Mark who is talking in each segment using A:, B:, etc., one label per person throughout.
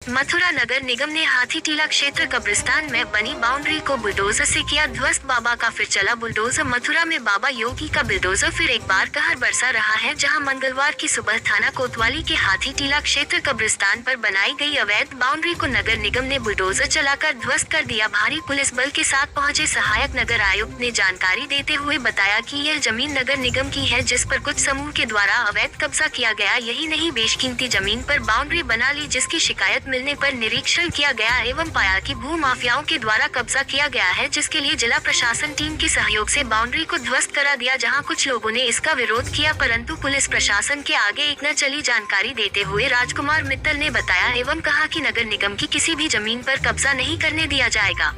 A: मथुरा नगर निगम ने हाथी टीला क्षेत्र कब्रिस्तान में बनी बाउंड्री को बुलडोजर से किया ध्वस्त। बाबा का फिर चला बुलडोजर। मथुरा में बाबा योगी का बुलडोजर फिर एक बार कहर बरसा रहा है, जहां मंगलवार की सुबह थाना कोतवाली के हाथी टीला क्षेत्र कब्रिस्तान पर बनाई गई अवैध बाउंड्री को नगर निगम ने बुलडोजर चलाकर ध्वस्त कर दिया। भारी पुलिस बल के साथ पहुंचे सहायक नगर आयुक्त ने जानकारी देते हुए बताया कि यह जमीन नगर निगम की है, जिस पर कुछ समूह के द्वारा अवैध कब्जा किया गया। यही नहीं, बेशकीमती जमीन पर बाउंड्री बना ली, जिसकी शिकायत मिलने पर निरीक्षण किया गया एवं पाया कि भू माफियाओं के द्वारा कब्जा किया गया है, जिसके लिए जिला प्रशासन टीम के सहयोग से बाउंड्री को ध्वस्त करा दिया। जहां कुछ लोगों ने इसका विरोध किया, परंतु पुलिस प्रशासन के आगे एक न चली। जानकारी देते हुए राजकुमार मित्तल ने बताया एवं कहा कि नगर निगम की किसी भी जमीन पर कब्जा नहीं करने दिया जाएगा।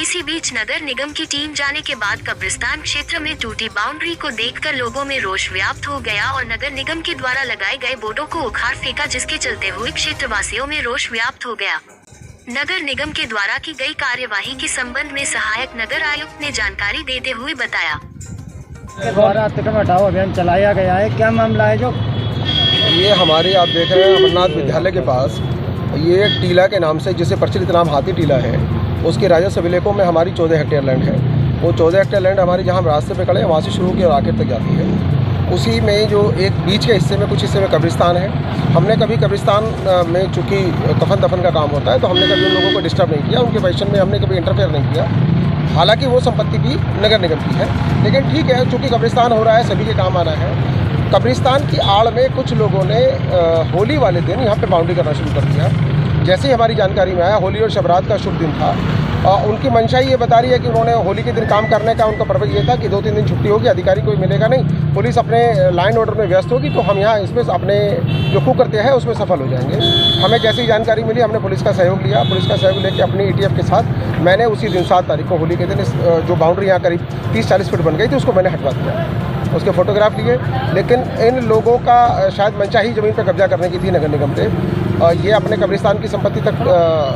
A: इसी बीच नगर निगम की टीम जाने के बाद कब्रिस्तान क्षेत्र में टूटी बाउंड्री को देखकर लोगों में रोष व्याप्त हो गया और नगर निगम के द्वारा लगाए गए बोर्डों को उखाड़ फेंका, जिसके चलते हुए क्षेत्रवासियों में रोष व्याप्त हो गया। नगर निगम के द्वारा की गई कार्यवाही के संबंध में सहायक नगर आयुक्त ने जानकारी देते हुए बताया।
B: द्वारा अतिक्रमण हटाओ अभियान चलाया गया है, क्या मामला है? जो
C: ये हमारे आप देख रहे हैं अमरनाथ विद्यालय के पास ये टीला के नाम से, जिसे प्रचलित नाम हाथी टीला है, उसके राजस्व विलेखों में हमारी 14 हेक्टेयर लैंड है। वो 14 हेक्टेयर लैंड हमारी जहाँ हम रास्ते पे खड़े हैं वहाँ से शुरू की और आखिर तक जाती है। उसी में जो एक बीच के हिस्से में, कुछ हिस्से में कब्रिस्तान है। हमने कभी कब्रिस्तान में चूँकि कफन दफन का काम होता है तो हमने कभी उन लोगों को डिस्टर्ब नहीं किया, उनके पोजीशन में हमने कभी इंटरफेयर नहीं किया। हालांकि वो संपत्ति भी नगर निगम की है, लेकिन ठीक है, चूँकि कब्रिस्तान हो रहा है, सभी के काम आना है। कब्रिस्तान की आड़ में कुछ लोगों ने होली वाले दिन यहाँ पे बाउंड्री करना शुरू कर दिया। जैसे ही हमारी जानकारी में आया, होली और शबरात का शुभ दिन था, उनकी मंशा ये बता रही है कि उन्होंने होली के दिन काम करने का उनका पर्पज़ ये था कि 2-3 दिन छुट्टी होगी, अधिकारी कोई मिलेगा नहीं, पुलिस अपने लाइन ऑर्डर में व्यस्त होगी, तो हम यहाँ इसमें अपने जो कुक करते हैं उसमें सफल हो जाएंगे। हमें जैसे ही जानकारी मिली, हमने पुलिस का सहयोग लिया। पुलिस का सहयोग लेकर अपनी ETF के साथ मैंने उसी दिन 7 तारीख को होली के दिन जो बाउंड्री यहाँ करीब 30-40 फीट बन गई थी उसको मैंने हटवा दिया, उसके फोटोग्राफ लिए। लेकिन इन लोगों का शायद मंशा ही ज़मीन पर कब्जा करने की थी नगर निगम से। ये अपने कब्रिस्तान की संपत्ति तक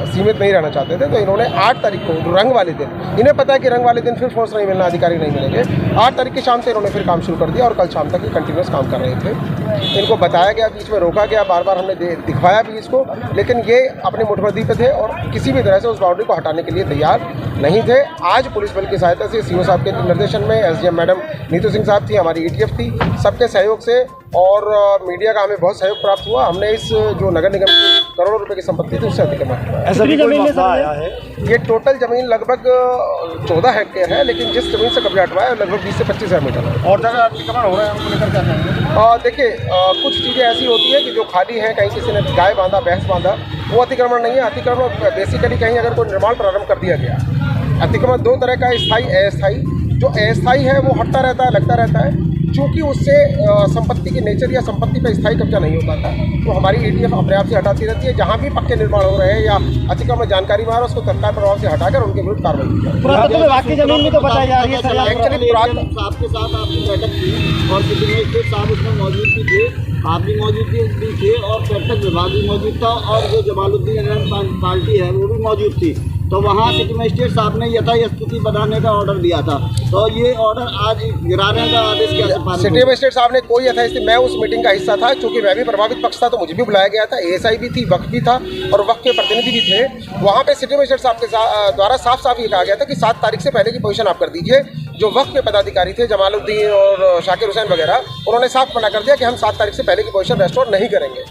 C: सीमित नहीं रहना चाहते थे, तो इन्होंने 8 तारीख को रंग वाले दिन, इन्हें पता है कि रंग वाले दिन फिर फोर्स नहीं मिलना, अधिकारी नहीं मिलेंगे, 8 तारीख की शाम से इन्होंने फिर काम शुरू कर दिया और कल शाम तक ये कंटिन्यूस काम कर रहे थे। इनको बताया गया, बीच में रोका गया, बार बार हमने दिखवाया भी इसको, लेकिन ये अपनी मुठभेड़ी पे थे और किसी भी तरह से उस बाउंड्री को हटाने के लिए तैयार नहीं थे। आज पुलिस बल की सहायता से CO साहब के निर्देशन में SDM मैडम नीतू सिंह साहब थी, हमारी ETF थी, सबके सहयोग से और मीडिया का हमें बहुत सहयोग प्राप्त हुआ। हमने इस जो नगर निगम की करोड़ों रुपए की संपत्ति थी उससे अतिक्रमण किया।
B: ऐसा भी जमीन में आया है?
C: ये टोटल जमीन लगभग 14 हेक्टेयर है, लेकिन जिस जमीन से कब्जा हटवाया है लगभग 20 से 25 मीटर है।
B: और जगह अतिक्रमण हो रहा है, उनको लेकर क्या कहेंगे?
C: देखिए, कुछ चीज़ें ऐसी होती है कि जो खाली है, कहीं किसी ने गाय बांधा, भैंस बांधा, वो अतिक्रमण नहीं है। अतिक्रमण बेसिकली कहीं अगर कोई निर्माण प्रारंभ कर दिया गया। अतिक्रमण 2 तरह का, स्थायी, अस्थायी। जो अस्थायी है वो हटता रहता है, लगता रहता है, चूँकि उससे संपत्ति की नेचर या संपत्ति पर स्थायी कब्जा नहीं हो पाता, तो हमारी ETF अपने आप से हटाती रहती है। जहाँ भी पक्के निर्माण हो रहे हैं या अतिक्रमण जानकारी में आ रहा है, उसको तत्काल प्रभाव से हटाकर उनके विरुद्ध कार्रवाई की जाए।
B: पुरातत्व विभाग की जमीन भी तो बताई जा रही है।
C: एक्चुअली
D: आपके साथ आपकी बैठक थी और सिटी साहब उसमें मौजूद भी थे, आप भी मौजूद थे और पर्यटक विभाग भी मौजूद था और जो जमालुद्दीन पार्टी है वो भी मौजूद थी। तो वहाँ सिटी मजिस्ट्रेट साहब ने यथास्थिति बनाने का ऑर्डर दिया था, तो ये ऑर्डर आज गिराने का आदेश कैसे पारित?
C: सिटी मजिस्ट्रेट साहब ने कोई यथास्थिति, मैं उस मीटिंग का हिस्सा था, क्योंकि मैं भी प्रभावित पक्ष था, तो मुझे भी बुलाया गया था। ASI भी थी, वक्त भी था और वक्त के प्रतिनिधि भी थे। वहाँ पे सिटी मजिस्ट्रेट साहब के द्वारा साफ साफ ये कहा गया था कि 7 तारीख से पहले की पोजीशन आप कर दीजिए। जो वक्त के पदाधिकारी थे, जमालुद्दीन और शाकिर हुसैन वगैरह, उन्होंने साफ मना कर दिया कि हम 7 तारीख से पहले की पोजीशन रेस्टोर नहीं करेंगे।